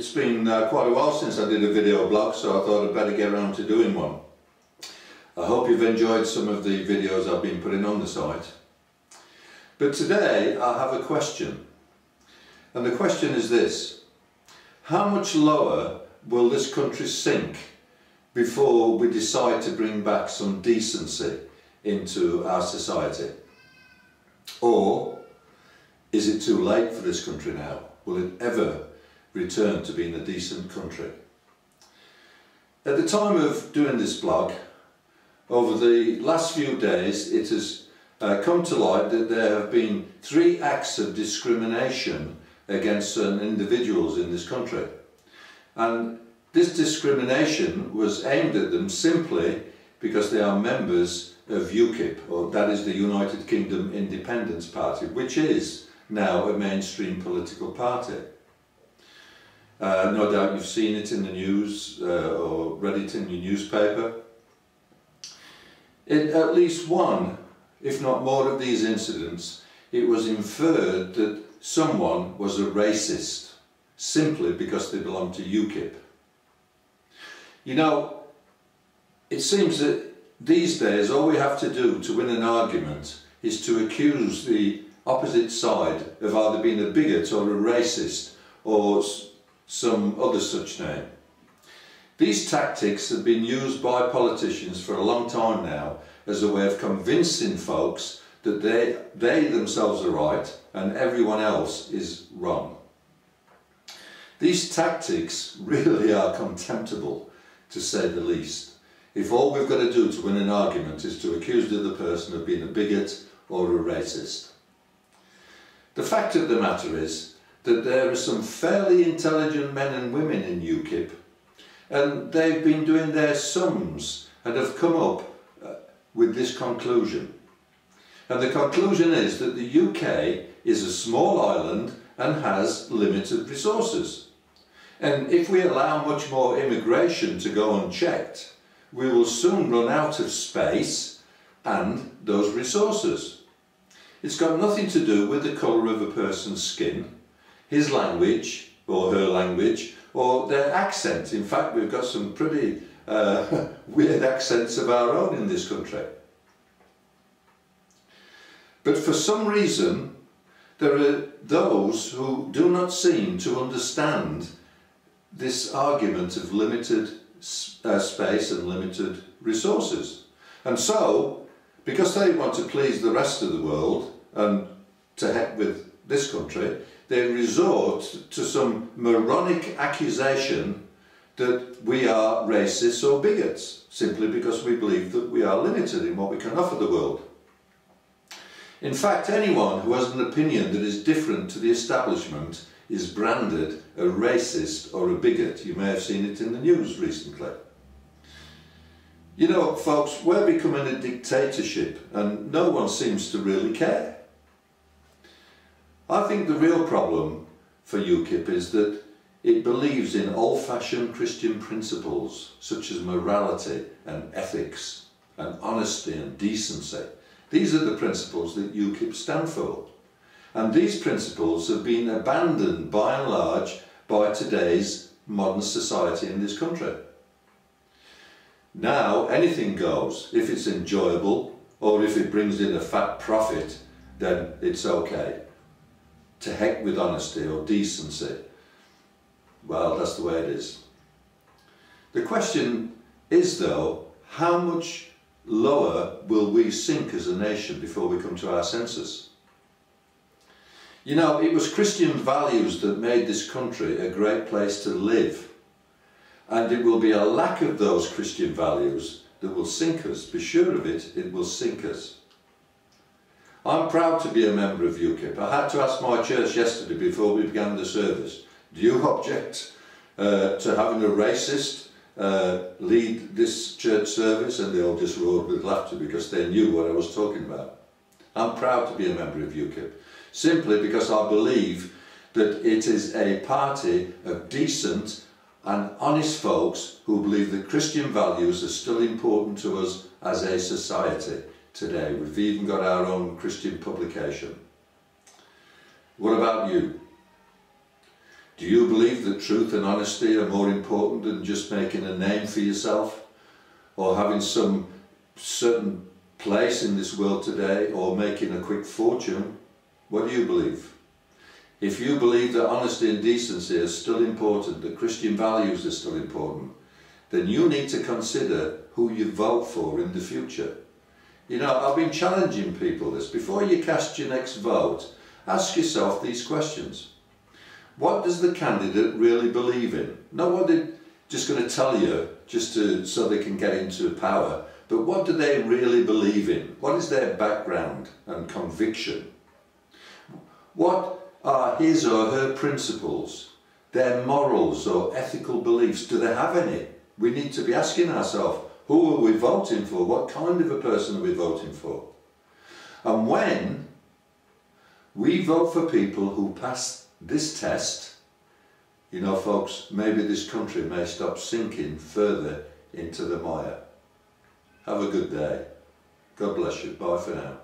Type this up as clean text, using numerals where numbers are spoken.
it's been quite a while since I did a video blog, so I thought I'd better get around to doing one. I hope you've enjoyed some of the videos I've been putting on the site. But today I have a question. And the question is this: how much lower will this country sink before we decide to bring back some decency into our society? Or is it too late for this country now? Will it ever return to being a decent country? At the time of doing this blog, over the last few days it has come to light that there have been 3 acts of discrimination against certain individuals in this country. And this discrimination was aimed at them simply because they are members of Ukip, or that is the United Kingdom Independence Party, which is now a mainstream political party. No doubt you've seen it in the news or read it in your newspaper. In at least one, if not more, of these incidents, it was inferred that someone was a racist simply because they belonged to Ukip. You know, it seems that these days all we have to do to win an argument is to accuse the opposite side of either being a bigot or a racist or some other such name. These tactics have been used by politicians for a long time now as a way of convincing folks that they themselves are right and everyone else is wrong. These tactics really are contemptible, to say the least, if all we've got to do to win an argument is to accuse the other person of being a bigot or a racist. The fact of the matter is that there are some fairly intelligent men and women in Ukip, and they've been doing their sums and have come up with this conclusion. And the conclusion is that the UK is a small island and has limited resources. And if we allow much more immigration to go unchecked, we will soon run out of space and those resources. It's got nothing to do with the colour of a person's skin, his language or her language, or their accent. In fact, we've got some pretty weird accents of our own in this country. But for some reason, there are those who do not seem to understand this argument of limited space and limited resources. And so, because they want to please the rest of the world, and to heck with this country, they resort to some moronic accusation that we are racists or bigots, simply because we believe that we are limited in what we can offer the world. In fact, anyone who has an opinion that is different to the establishment is branded a racist or a bigot. You may have seen it in the news recently. You know, folks, we're becoming a dictatorship and no one seems to really care. I think the real problem for Ukip is that it believes in old-fashioned Christian principles such as morality and ethics and honesty and decency. These are the principles that Ukip stand for. And these principles have been abandoned by and large by today's modern society in this country. Now anything goes. If it's enjoyable or if it brings in a fat profit, then it's okay. To heck with honesty or decency. Well, that's the way it is. The question is though, how much lower will we sink as a nation before we come to our senses? You know, it was Christian values that made this country a great place to live. And it will be a lack of those Christian values that will sink us. Be sure of it, it will sink us. I'm proud to be a member of Ukip. I had to ask my church yesterday before we began the service, do you object to having a racist lead this church service? And they all just roared with laughter because they knew what I was talking about. I'm proud to be a member of Ukip, simply because I believe that it is a party of decent and honest folks who believe that Christian values are still important to us as a society today. We've even got our own Christian publication. What about you? Do you believe that truth and honesty are more important than just making a name for yourself, or having some certain place in this world today, or making a quick fortune? What do you believe? If you believe that honesty and decency are still important, that Christian values are still important, then you need to consider who you vote for in the future. You know, I've been challenging people this. Before you cast your next vote, ask yourself these questions. What does the candidate really believe in? Not what they're just going to tell you so they can get into power, but what do they really believe in? What is their background and conviction? What are his or her principles, their morals or ethical beliefs? Do they have any? We need to be asking ourselves, who are we voting for? What kind of a person are we voting for? And when we vote for people who pass this test, you know, folks, maybe this country may stop sinking further into the mire. Have a good day. God bless you. Bye for now.